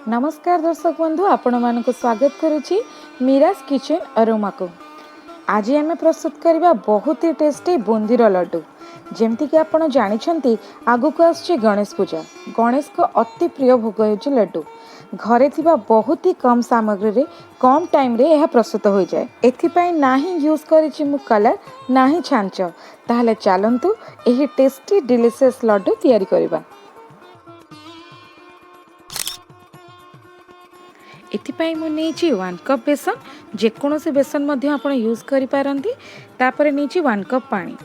नमस्कार दर्शक बंधु आपण मानक स्वागत करुच्ची मीराज किचन अरोमा को। आज आम प्रस्तुत करवा बहुत ही टेस्टी बुंदीर लड्डू। जमती कि आपण जानते आगक आसुची गणेश पूजा। गणेश को अति प्रिय भोग होची लड्डू। घरे थिबा बहुत ही कम सामग्री रे कम टाइम रे यह प्रस्तुत हो जाए। एथिपाई ना ही यूज करिछि मु कलर ना ही छांच। ताहले चलंतु एही टेस्टी डिलिशियस लड्डू तैयारी करबा। एथिपाई मु नेछि 1 कप बेसन। जेकोसी बेसन मध्य आपण यूज करि पारंती। तापर नेछि 1 कप पानी।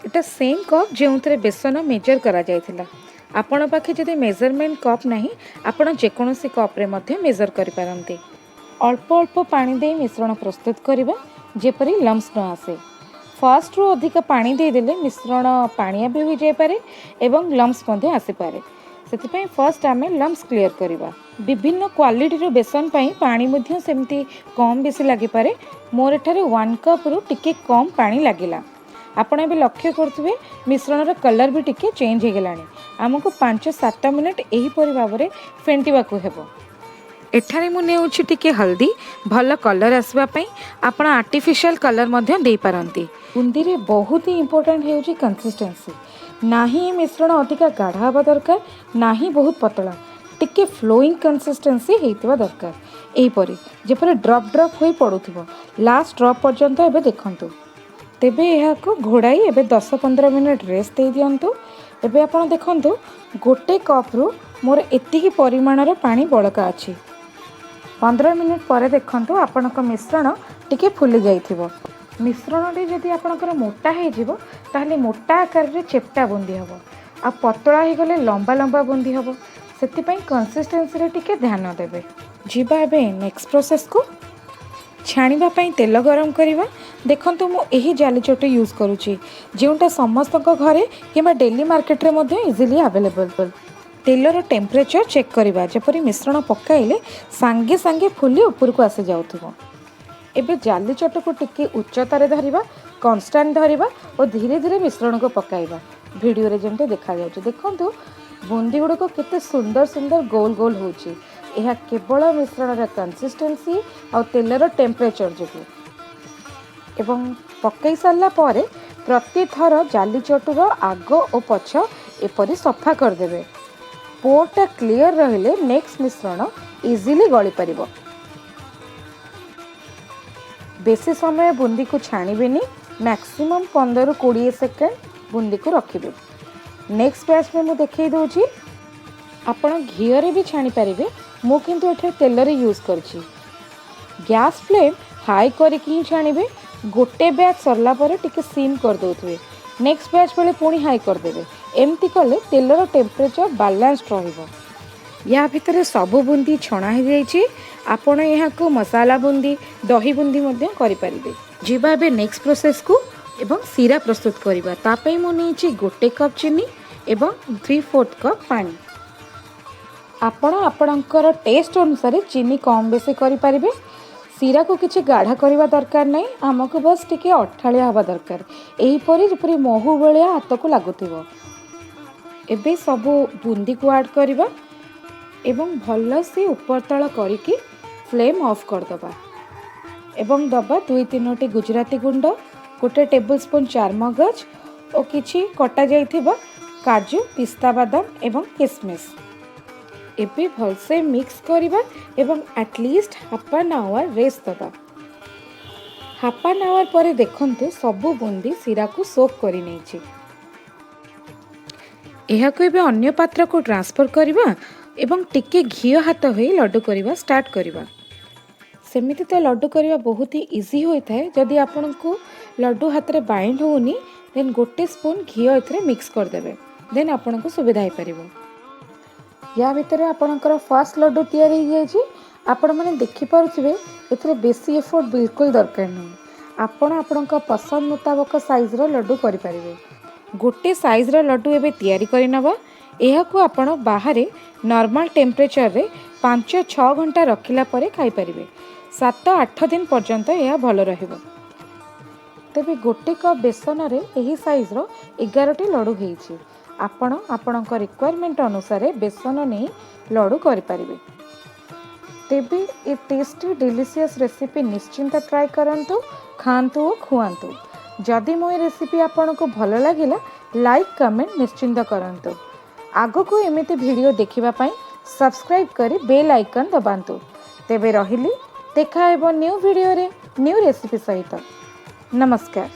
एटा सेम कप जेउतरे बेसन मेजर करा जायथिला। आपण पाखे जदि मेजरमेंट कप नाही आपण जेकोसी कप रे मध्य मेजर करि पारंती। अल्प अल्प पानी दे मिश्रण प्रस्तुत करिबा जेपरि लम्स न आसे। फर्स्ट रो अधिक पानी दे देले मिश्रण पानिया भी हो जाय पारे एवं लम्स मध्ये आसे पारे। सेतिपई फर्स्ट आमे लम्स क्लियर करिबा। विभिन्न क्वालिटी रो बेसन पई पानी मध्ये सेमती कम बेसी लागि पारे। मोर एठारे 1 कप रो टिके कम पानी लागिला। आपण एबे लक्ष्य करथुबे मिश्रण रो कलर भी टिके चेंज हे गेलानी। हमको 5-7 मिनिट एही परि भाबरे फेंटिबा को हेबो। एठारे मु नेउछि टिके हल्दी भल कलर आसबा पई आपण आर्टिफिशियल कलर मध्ये देई पारंती। बुंदी रे बहुत ही इंपोर्टेंट हेउछि कंसिस्टेंसी। ना ही मिश्रण अधिक गाढ़ा हवा दरकार ना ही बहुत पतला। टिके फ्लोइंग कंसिस्टेंसी हेतिबा दरकार। एही परि जेपरि ड्रॉप ड्रॉप होई पडुथिबो लास्ट ड्रॉप पर्यंत एबे देखंतु। तेबे एहा को घोड़ाई एबे 10-15 मिनिट रेस्ट दे दियंतु। एबे आपण देखंतु गोटे कप रु मोर एतिकी परिमाण रो पानी बळका अछि। 15 मिनिट पर देखंतु आपनक मिश्रण टिके फुली जाइथिबो। मिश्रण रे जदि आपनकर मोटा हे जिवो ताहले मोटा आकार रे चेपटा बुंदी हबो आ पतला हे गले लंबा लंबा बुंदी हबो। सेति पई कंसिस्टेंसी रे टिके ध्यान देबे। जिबा एबे नेक्स्ट प्रोसेस को छाणीबा पई तेल गरम करिबा। देखंतु मु एही जाली चोटी यूज करूची जेउटा समस्तक घरे किबा डेली मार्केट रे मध्ये इजीली अवेलेबल। तेलर टेम्परेचर चेक करिबा जेपरि मिश्रण पकाइले सांगे सांगे फुली ऊपर को आसे जाउथिबो। एबे जाली चट को टिके उच्चतार धरिबा कांस्टेंट धरिबा और धीरे धीरे मिश्रण को पकाइबा। वीडियो रे जेंते देखा जाउछ देखंतु बुंदी गुड़ को केते सुंदर सुंदर गोल गोल होउची। एहा केवल मिश्रण रे कंसिस्टेंसी और तेलर टेम्परेचर जको एवं पकाई सारला परे प्रति थर जाली चटुर आग और पछ एपरि सफा कर देबे। पोरटा क्लियर रहिले नेक्स्ट मिश्रण इजीली गली परिबो। बेसी समय बुंदी को छाणीबेनी। मैक्सिमम 15-20 सेकेंड बुंदी को रखिबे। नेक्स्ट बैच में मु देखै दोची आपण घी रे भी छाणी परिबे। मु किंतु एठे तेल रे यूज करछि। गैस फ्लेम हाई करके ही छाणीबे। गोटे बैच सरला परे टिके सिम कर दोथुवे। नेक्स्ट बैच बेले पुणी हाई कर देबे। एमती कले तेलर टेम्परेचर बैलेंस्ड रहिबो। या भितर सबु बुंदी छणा हे जाइछि। आपण यहाँ को मसाला बुंदी दही बुंदी मध्य करि परिबे। जिबा बे नेक्स्ट प्रोसेस को एवं सीरा प्रस्तुत करिबा। तापई मु नेछि गोटे कप चीनी एवं 3/4 कप पानी। आपण आपणकर टेस्ट अनुसार चीनी कम बेसी करि परिबे। सीरा को किछि गाढ़ा करिवा दरकार नै। हमको बस टिके अठाळिया हवा दरकार। एही परि जेपरि महू बेलिया हाथ को लागुथिबो। एबे सबु बुंदी को ऐड करिबा एवं भल से ऊपर तळ करिकी फ्लेम ऑफ कर दबा एवं दबा 2-3 गुजराती गुंड 1 टेबल स्पून चारमगज और किछि कटा जाइथिबा काजू पिस्ता बादाम एवं किशमिश। एबे भल से मिक्स करिबा एवं at least half an hour rest दबा। हाफ एन आवर पर देखंतु सबु बुंदी सीरा को सोक करि नैछि। एहा को एबे अन्य पात्र को ट्रांसफर करिबा एवं टिके घी हाथ होई लड्डू करिबा स्टार्ट करिबा। सेमिति तो लड्डू करिबा बहुत ही इजी होता है। जदि आपन को लड्डू हाथ रे बाइंड होनी देन गोटे स्पून घी एथरे मिक्स कर देबे। देन आपन को सुविधा हे परिबो। या भितर आपनकर फर्स्ट लड्डू तैयार हो जायछि। आपण माने देखि पारुथिबे एथरे बेसी एफर्ट बिल्कुल दरकार नै। आपण आपनका पसंद मुताबिक साइज रो लड्डू करि परिबे। गोटे साइज रो लड्डू एबे तैयारी करि नबा। एहा को आपण बाहर नॉर्मल टेम्परेचर रे 5-6 घंटा रखिला परे खाई परिबे। 7-8 दिन पर्यंत यह भल रहिबो। तेबे गोटे कप बेसन रे एही साइज रो 11टी लड्डू हेइछि। आपण आपणक रिक्वायरमेंट अनुसार बेसन नहीं लड्डू करि परिबे। तेबे ये टेस्टी डिलीशियस रेसिपी निश्चिंत ट्राई करंतु, खांतु और खुआंतु। जदि मो ये रेसिपी आपको भल लगिला लाइक कमेंट निश्चिंत करंतु। आगो को एमिति वीडियो देखिबा पई सब्सक्राइब करी बेल आइकन दबांतु। तेबे रहिली, देखा हेबो न्यू वीडियो रे न्यू रेसिपी सहित। नमस्कार।